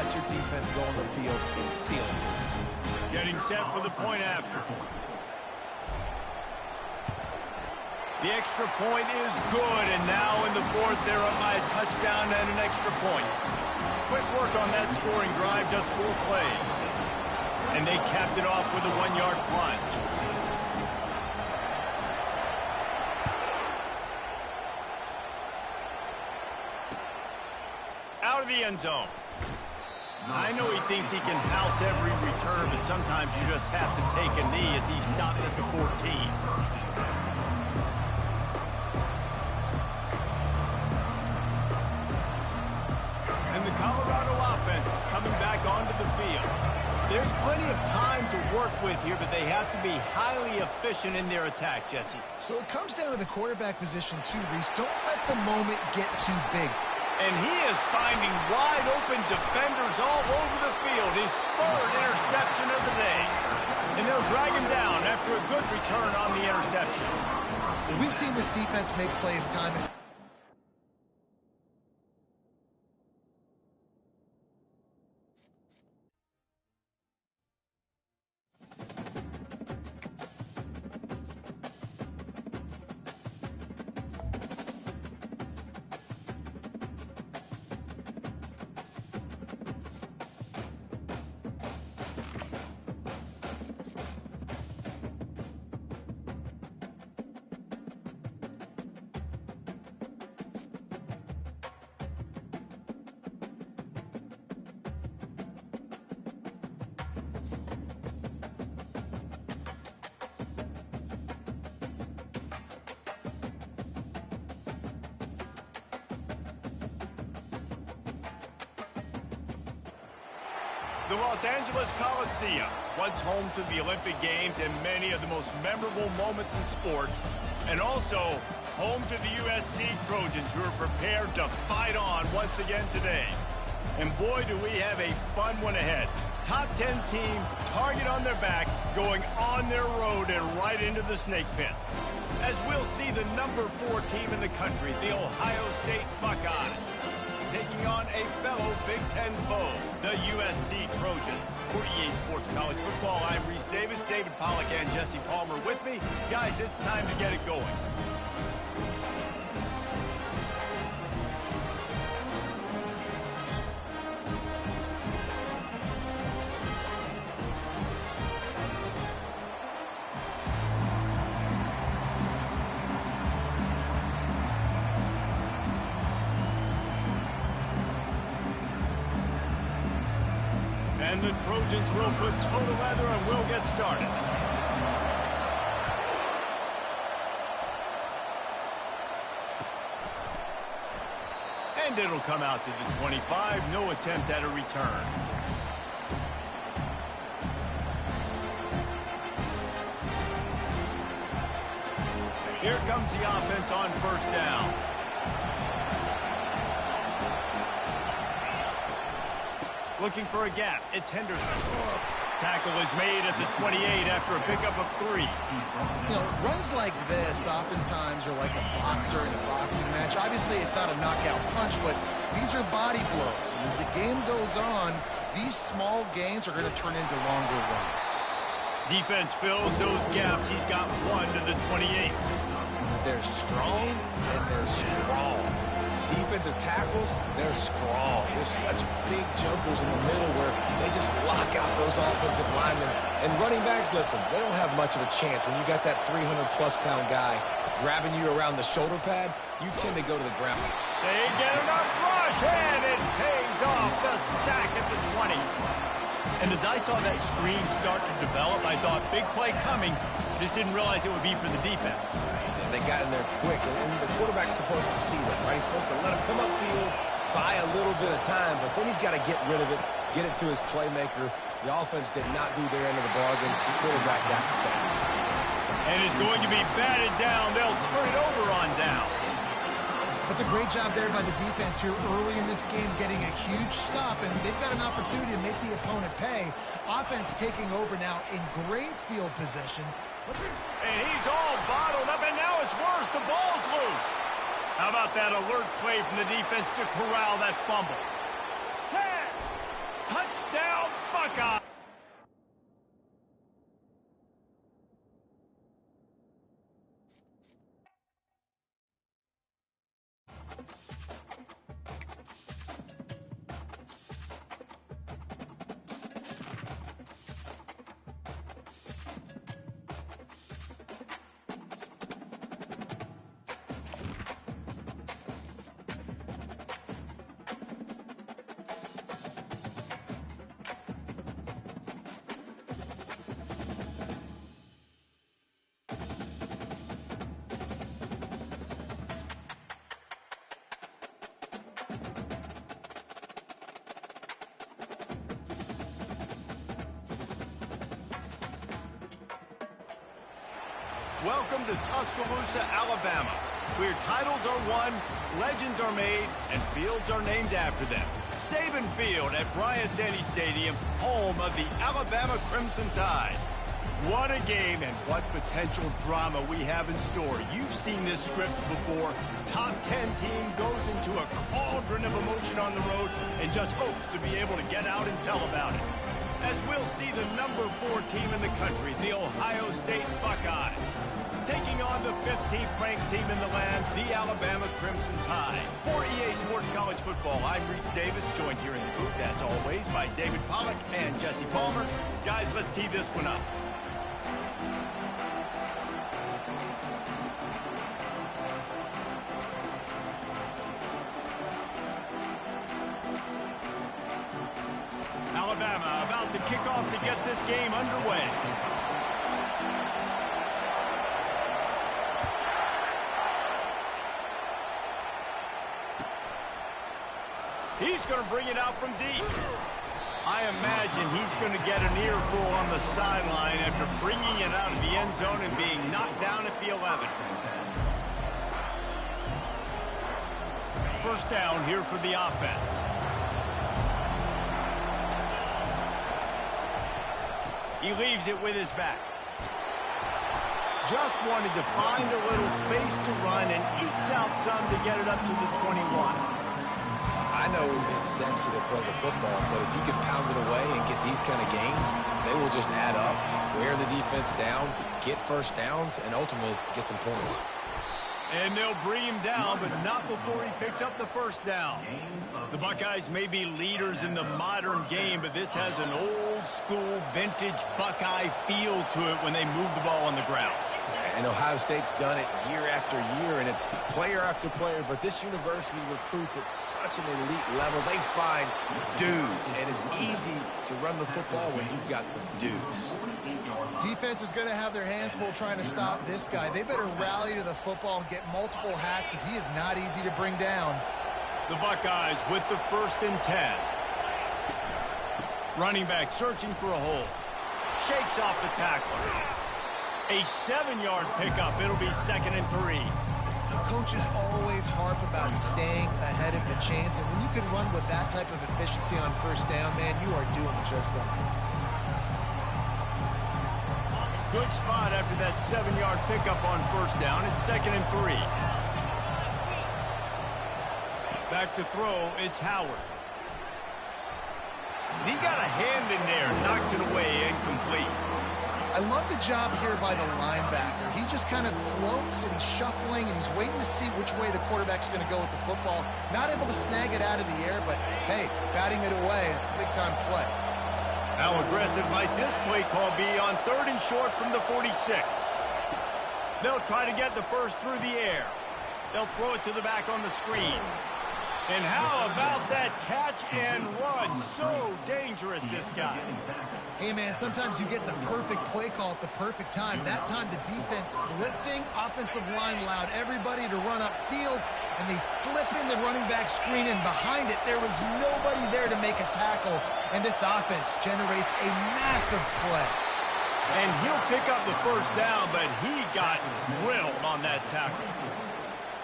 let your defense go on the field and seal it. Getting set for the point after. The extra point is good, and now in the fourth, they're up by a touchdown and an extra point. Quick work on that scoring drive, just 4 plays. And they capped it off with a 1-yard plunge. Out of the end zone. I know he thinks he can house every return, but sometimes you just have to take a knee as he stopped at the 14. And the Colorado offense is coming back onto the field. There's plenty of time to work with here, but they have to be highly efficient in their attack, Jesse. So it comes down to the quarterback position too, Reese. Don't let the moment get too big. And he is finding wide-open defenders all over the field. His 3rd interception of the day. And they'll drag him down after a good return on the interception. We've seen this defense make plays time and time. The Los Angeles Coliseum, once home to the Olympic Games and many of the most memorable moments in sports, and also home to the USC Trojans, who are prepared to fight on once again today. And boy, do we have a fun one ahead. Top 10 team, target on their back, going on their road and right into the snake pit. As we'll see the number 4 team in the country, the Ohio State Buckeyes, taking on a fellow Big Ten foe, the USC Trojans. For EA Sports College Football, I'm Reese Davis, David Pollack, and Jesse Palmer with me. Guys, it's time to get it going. And the Trojans will put total leather and we'll get started. And it'll come out to the 25. No attempt at a return. Here comes the offense on first down. Looking for a gap. It's Henderson. Tackle is made at the 28 after a pickup of 3. You know, runs like this oftentimes are like a boxer in a boxing match. Obviously, it's not a knockout punch, but these are body blows. And as the game goes on, these small gains are going to turn into longer runs. Defense fills those gaps. He's got 1 to the 28. They're strong and they're strong. Defensive tackles, they're strong. There's such big jokers in the middle where they just lock out those offensive linemen. And running backs, listen, they don't have much of a chance. When you got that 300-plus-pound guy grabbing you around the shoulder pad, you tend to go to the ground. They get enough rush, and it pays off. The sack at the 20. And as I saw that screen start to develop, I thought, big play coming. Just didn't realize it would be for the defense. They got in there quick, and the quarterback's supposed to see that, right? He's supposed to let him come upfield, buy a little bit of time, but then he's got to get rid of it, get it to his playmaker. The offense did not do their end of the bargain. The quarterback got sacked. And is going to be batted down. They'll turn it over on downs. That's a great job there by the defense here early in this game, getting a huge stop, and they've got an opportunity to make the opponent pay. Offense taking over now in great field position. And he's all bottled up, and now it's worse. The ball's loose. How about that alert play from the defense to corral that fumble? 10. Welcome to Tuscaloosa, Alabama, where titles are won, legends are made, and fields are named after them. Saban Field at Bryant-Denny Stadium, home of the Alabama Crimson Tide. What a game and what potential drama we have in store. You've seen this script before. Top 10 team goes into a cauldron of emotion on the road and just hopes to be able to get out and tell about it. As we'll see the number 4 team in the country, the Ohio State Buckeyes, taking on the 15th ranked team in the land, the Alabama Crimson Tide. For EA Sports College Football, I'm Reese Davis, joined here in the booth, as always, by David Pollack and Jesse Palmer. Guys, let's tee this one up. Alabama about to kick off to get this game underway. He's going to bring it out from deep. I imagine he's going to get an earful on the sideline after bringing it out of the end zone and being knocked down at the 11. First down here for the offense. He leaves it with his back. Just wanted to find a little space to run and ekes out some to get it up to the 21. I know it's sexy to throw the football, but if you can pound it away and get these kind of gains, they will just add up, wear the defense down, get first downs, and ultimately get some points. And they'll bring him down, but not before he picks up the first down. The Buckeyes may be leaders in the modern game, but this has an old-school, vintage Buckeye feel to it when they move the ball on the ground. And Ohio State's done it year after year, and it's player after player, but this university recruits at such an elite level. They find dudes, and it's easy to run the football when you've got some dudes. Defense is going to have their hands full trying to stop this guy. They better rally to the football and get multiple hats because he is not easy to bring down. The Buckeyes with the 1st and 10. Running back searching for a hole. Shakes off the tackler. A 7-yard pickup. It'll be 2nd and 3. Coaches always harp about staying ahead of the chains, and when you can run with that type of efficiency on first down, man, you are doing just that. Good spot after that 7-yard pickup on first down. It's 2nd and 3. Back to throw, it's Howard. He got a hand in there, knocks it away, incomplete. I love the job here by the linebacker. He just kind of floats and he's shuffling and he's waiting to see which way the quarterback's going to go with the football. Not able to snag it out of the air, but hey, batting it away, it's a big-time play. How aggressive might this play call be on 3rd and short from the 46? They'll try to get the first through the air. They'll throw it to the back on the screen. And how about that catch and run? So dangerous, this guy. Hey, man, sometimes you get the perfect play call at the perfect time. That time the defense blitzing, offensive line allowed everybody to run upfield, and they slip in the running back screen, and behind it there was nobody there to make a tackle, and this offense generates a massive play. And he'll pick up the first down, but he got drilled on that tackle.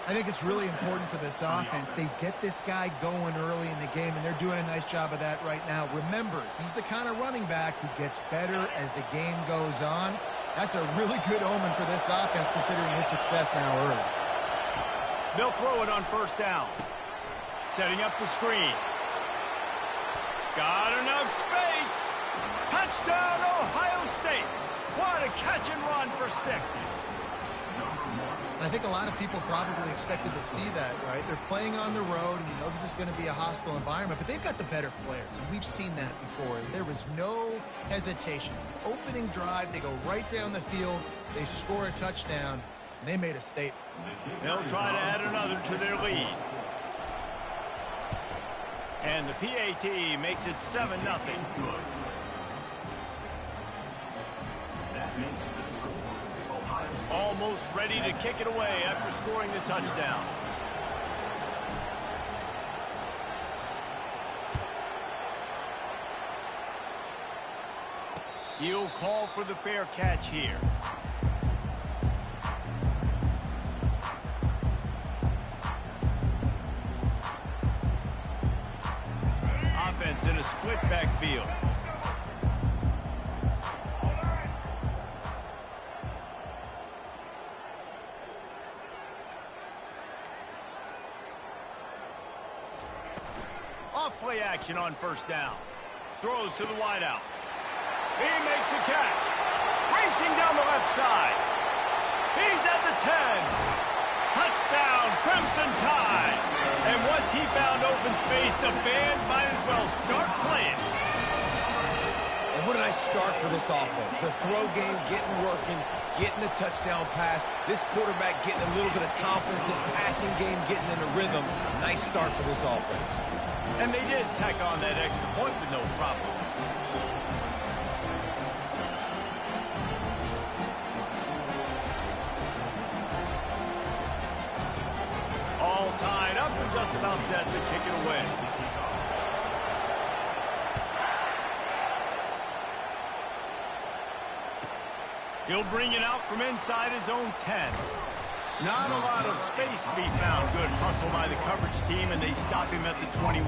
I think it's really important for this offense. They get this guy going early in the game, and they're doing a nice job of that right now. Remember, he's the kind of running back who gets better as the game goes on. That's a really good omen for this offense, considering his success now early. They'll throw it on first down. Setting up the screen. Got enough space. Touchdown, Ohio State. What a catch and run for 6. And I think a lot of people probably expected to see that, right? They're playing on the road, and you know this is going to be a hostile environment, but they've got the better players, and we've seen that before. There was no hesitation. Opening drive, they go right down the field, they score a touchdown, and they made a statement. They'll try to add another to their lead. And the PAT makes it 7-0. Almost ready to kick it away after scoring the touchdown. He'll call for the fair catch here. offense in a split backfield. Off-play action on first down. Throws to the wideout. He makes a catch. Racing down the left side. He's at the 10. Touchdown, Crimson Tide. And once he found open space, the band might as well start playing. And what a nice start for this offense. The throw game getting working, getting the touchdown pass. This quarterback getting a little bit of confidence. This passing game getting in a rhythm. Nice start for this offense. And they did tack on that extra point with no problem. All tied up and just about set to kick it away. He'll bring it out from inside his own 10. Not a lot of space to be found. Good hustle by the coverage team, and they stop him at the 21.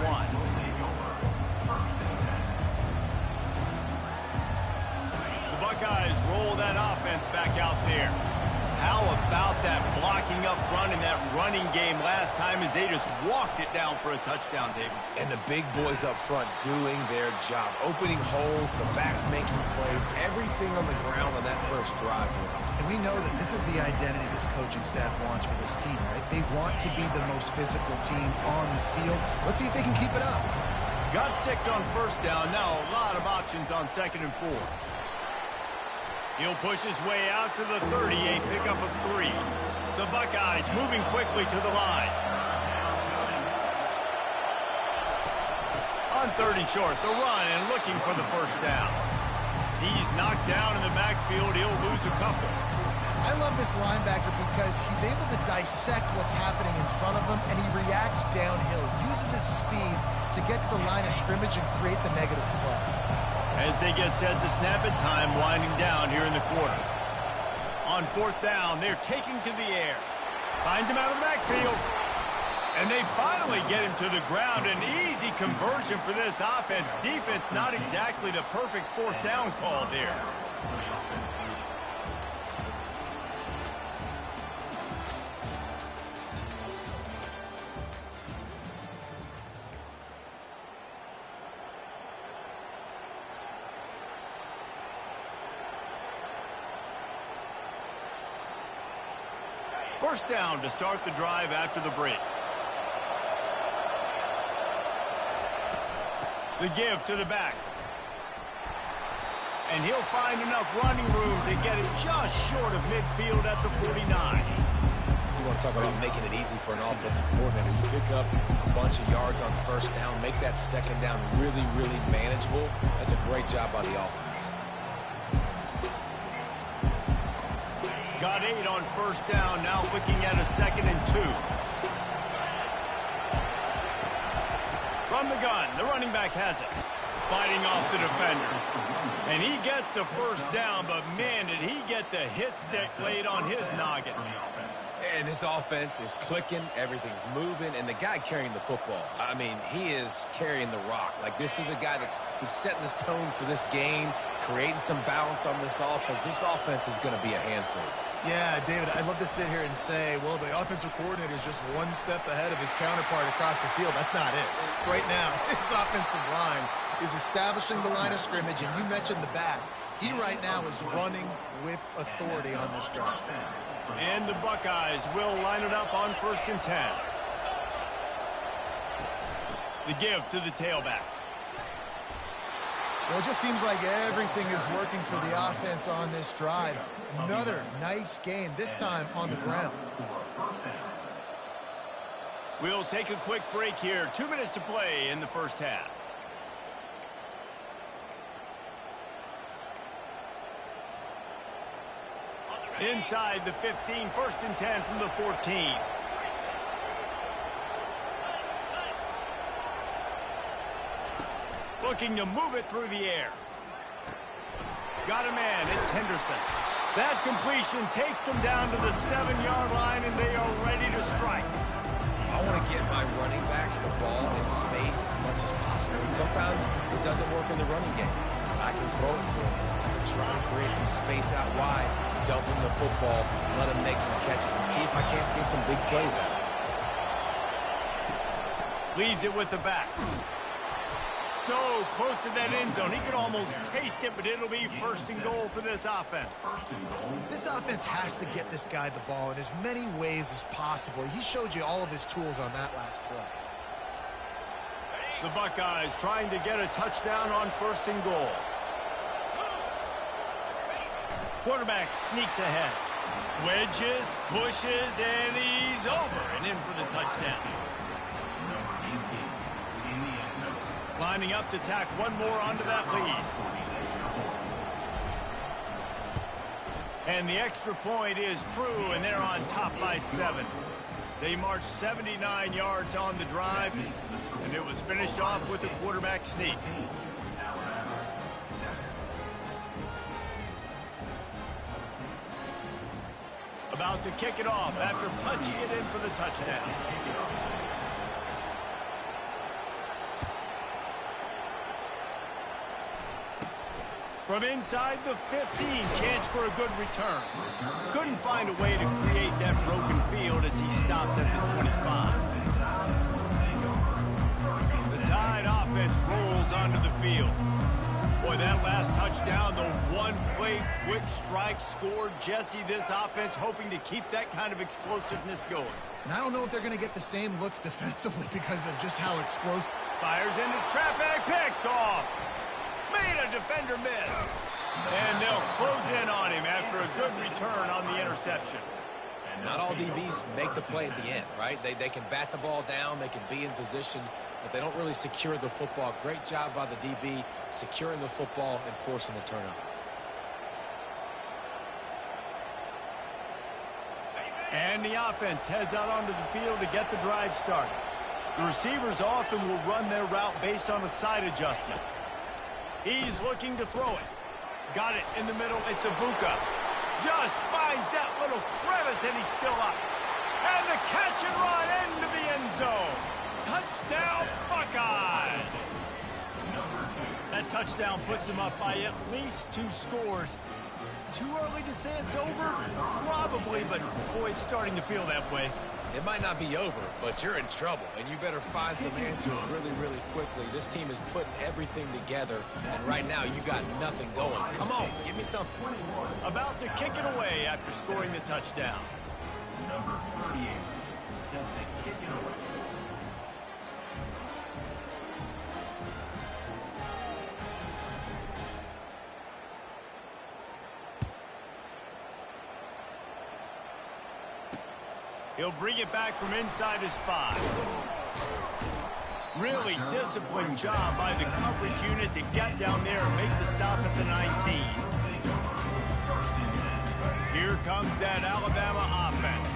The Buckeyes roll that offense back out there. How about that blocking up front and that running game last time as they just walked it down for a touchdown, David? And the big boys up front doing their job. Opening holes, the backs making plays, everything on the ground on that first drive. And we know that this is the identity this coaching staff wants for this team, right? They want to be the most physical team on the field. Let's see if they can keep it up. Got 6 on first down. Now a lot of options on 2nd and 4. He'll push his way out to the 30, a pickup of 3. The Buckeyes moving quickly to the line. On 3rd and short, the run and looking for the first down. He's knocked down in the backfield. He'll lose a couple. I love this linebacker because he's able to dissect what's happening in front of him, and he reacts downhill, uses his speed to get to the line of scrimmage and create the negative play. As they get set to snap it, time winding down here in the quarter. On 4th down, they're taking to the air. Finds him out of the backfield. And they finally get him to the ground. An easy conversion for this offense. Defense not exactly the perfect 4th down call there. First down to start the drive after the break. The give to the back. And he'll find enough running room to get it just short of midfield at the 49. You want to talk about making it easy for an offensive coordinator. You pick up a bunch of yards on first down, make that second down really, really manageable. That's a great job by the offense. Got 8 on first down, now looking at a 2nd and 2. From the gun, the running back has it. Fighting off the defender. And he gets the first down, but man, did he get the hit stick laid on his noggin. And this offense is clicking, everything's moving, and the guy carrying the football, I mean, he is carrying the rock. Like, this is a guy he's setting this tone for this game, creating some balance on this offense. This offense is going to be a handful. Yeah, David, I'd love to sit here and say, well, the offensive coordinator is just one step ahead of his counterpart across the field. That's not it. Right now, his offensive line is establishing the line of scrimmage, and you mentioned the back. He right now is running with authority on this drive. And the Buckeyes will line it up on 1st and 10. The give to the tailback. Well, it just seems like everything is working for the offense on this drive. Another nice game, this time on the ground. We'll take a quick break here. 2 minutes to play in the first half. Inside the 15, 1st and 10 from the 14. Looking to move it through the air. Got a man, it's Henderson. That completion takes them down to the 7-yard line, and they are ready to strike. want to get my running backs the ball in space as much as possible. And sometimes it doesn't work in the running game. I can throw it to him. I can try to create some space out wide, dump him the football, let him make some catches, and see if I can't get some big plays out of it. Leaves it with the back. So close to that end zone. He could almost taste it, but it'll be 1st and goal for this offense. This offense has to get this guy the ball in as many ways as possible. He showed you all of his tools on that last play. The Buckeyes trying to get a touchdown on 1st and goal. Quarterback sneaks ahead. Wedges, pushes, and he's over and in for the touchdown. Lining up to tack one more onto that lead. And the extra point is true, and they're on top by 7. They marched 79 yards on the drive, and it was finished off with a quarterback sneak. About to kick it off after punching it in for the touchdown. From inside the 15, chance for a good return. Couldn't find a way to create that broken field as he stopped at the 25. The Tide offense rolls onto the field. Boy, that last touchdown, the one-play quick strike scored. Jesse, this offense hoping to keep that kind of explosiveness going. And I don't know if they're going to get the same looks defensively because of just how explosive. Fires into traffic, picked off. Made a defender miss. And they'll close in on him after a good return on the interception. Not all DBs make the play at the end, right? They can bat the ball down, they can be in position, but they don't really secure the football. Great job by the DB securing the football and forcing the turnover. And the offense heads out onto the field to get the drive started. The receivers often will run their route based on a side adjustment. He's looking to throw it. Got it in the middle. It's Ibuka. Just finds that little crevice, and he's still up. And the catch and run into the end zone. Touchdown, Buckeyes! That touchdown puts them up by at least 2 scores. Too early to say it's over? Probably, but boy, it's starting to feel that way. It might not be over, but you're in trouble, and you better find some answers really, really quickly. This team is putting everything together, and right now you got nothing going. Come on, give me something. About to kick it away after scoring the touchdown. Number 38, set to kick it away. He'll bring it back from inside his 5. Really disciplined job by the coverage unit to get down there and make the stop at the 19. Here comes that Alabama offense.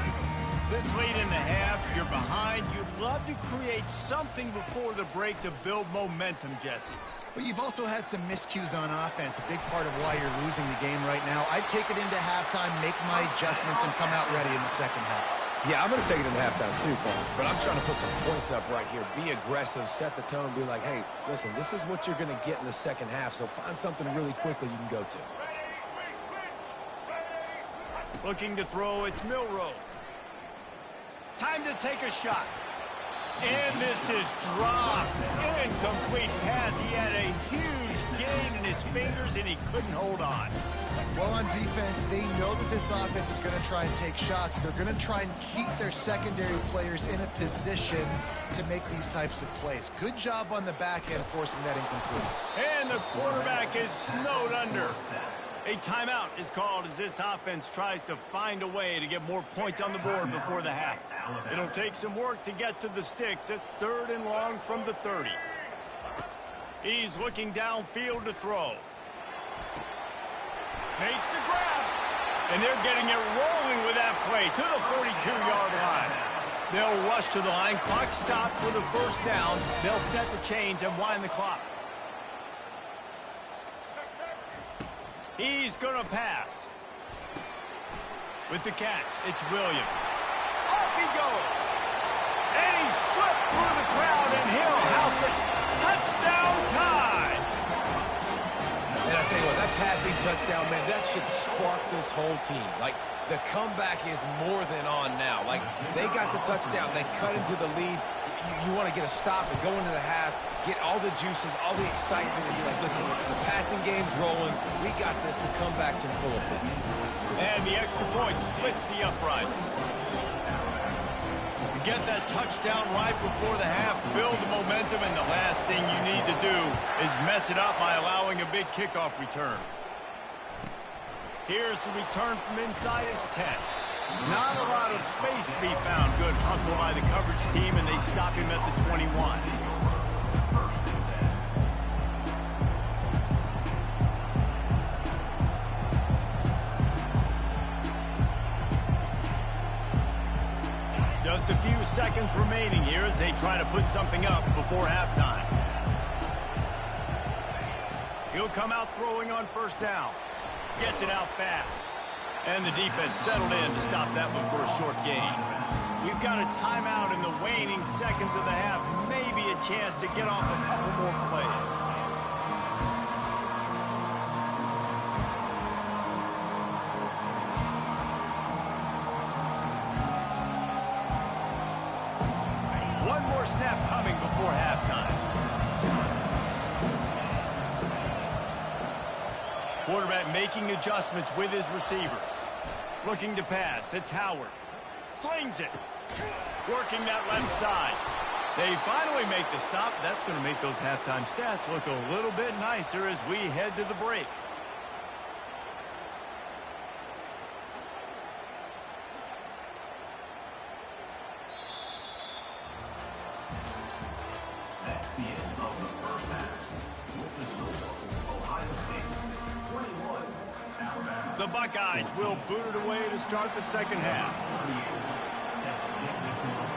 This late in the half, you're behind. You'd love to create something before the break to build momentum, Jesse. But you've also had some miscues on offense, a big part of why you're losing the game right now. I'd take it into halftime, make my adjustments, and come out ready in the second half. Yeah, I'm going to take it into halftime too, Paul. But I'm trying to put some points up right here. Be aggressive, set the tone, be like, hey, listen, this is what you're going to get in the second half, so find something really quickly you can go to. Looking to throw, it's Milroe. Time to take a shot. And this is dropped. Incomplete pass. He had a huge gain in his fingers, and he couldn't hold on. Well, on defense, they know that this offense is going to try and take shots. They're going to try and keep their secondary players in a position to make these types of plays. Good job on the back end forcing that incomplete. And the quarterback is snowed under. A timeout is called as this offense tries to find a way to get more points on the board before the half. It'll take some work to get to the sticks. It's 3rd and long from the 30. He's looking downfield to throw. Makes the grab. And they're getting it rolling with that play to the 42-yard line. They'll rush to the line. Clock stopped for the first down. They'll set the chains and wind the clock. He's going to pass. With the catch, it's Williams. Off he goes. And he slipped through the crowd, and he'll house it. Touchdown time! And I tell you what, that passing touchdown, man, that should spark this whole team. Like, the comeback is more than on now. Like, they got the touchdown. They cut into the lead. You want to get a stop and go into the half, get all the juices, all the excitement, and be like, listen, the passing game's rolling. We got this. The comeback's in full effect. And the extra point splits the uprights. Get that touchdown right before the half, build the momentum, and the last thing you need to do is mess it up by allowing a big kickoff return. Here's the return from inside his 10. Not a lot of space to be found. Good hustle by the coverage team, and they stop him at the 21. Just a few seconds remaining here as they try to put something up before halftime. He'll come out throwing on first down. Gets it out fast. And the defense settled in to stop that one for a short gain. We've got a timeout in the waning seconds of the half. Maybe a chance to get off a couple more plays. One more snap coming before halftime. Quarterback making adjustments with his receivers. Looking to pass. It's Howard. Slings it. Working that left side. They finally make the stop. That's going to make those halftime stats look a little bit nicer as we head to the break. That's the end of the first half. With the score, Ohio State 21, Alabama The Buckeyes will boot it away to start the second half. 48. Set to kick this one.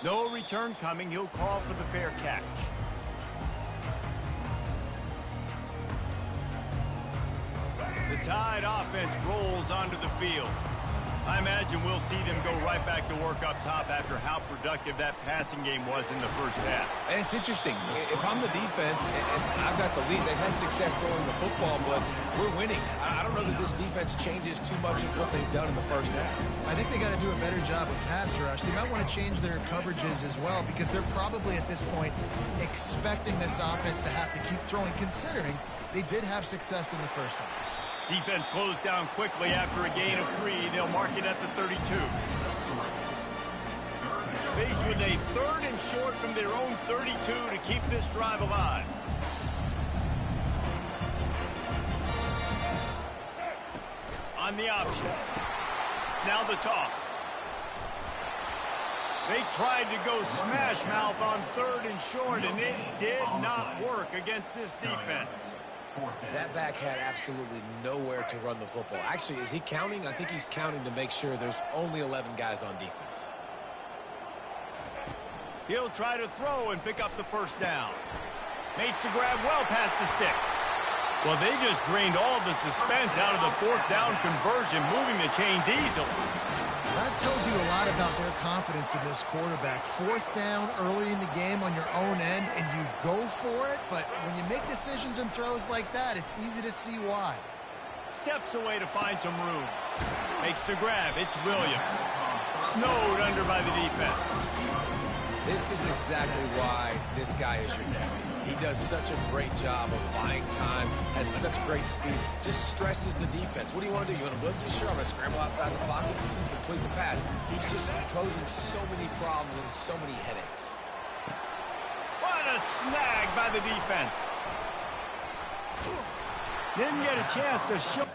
No return coming. He'll call for the fair catch. The Tide offense rolls onto the field. I imagine we'll see them go right back to work up top after how productive that passing game was in the first half. And it's interesting. If I'm the defense and I've got the lead, they've had success throwing the football, but we're winning. I don't know that this defense changes too much of what they've done in the first half. I think they got to do a better job of pass rush. They might want to change their coverages as well because they're probably at this point expecting this offense to have to keep throwing, considering they did have success in the first half. Defense closed down quickly after a gain of 3. They'll mark it at the 32. Faced with a 3rd and short from their own 32 to keep this drive alive. On the option. Now the toss. They tried to go smash mouth on 3rd and short, and it did not work against this defense. That back had absolutely nowhere to run the football. Actually, is he counting? I think he's counting to make sure there's only 11 guys on defense. He'll try to throw and pick up the first down. Makes the grab well past the sticks. Well, they just drained all the suspense out of the 4th down conversion, moving the chains easily. That tells you a lot about their confidence in this quarterback. 4th down early in the game on your own end, and you go for it, but when you make decisions and throws like that, it's easy to see why. Steps away to find some room. Makes the grab. It's Williams. Snowed under by the defense. This is exactly why this guy is your guy. He does such a great job of buying time, has such great speed, just stresses the defense. What do you want to do? You want to blitz me? Sure, I'm going to scramble outside the pocket, complete the pass. He's just posing so many problems and so many headaches. What a snag by the defense. Didn't get a chance to show.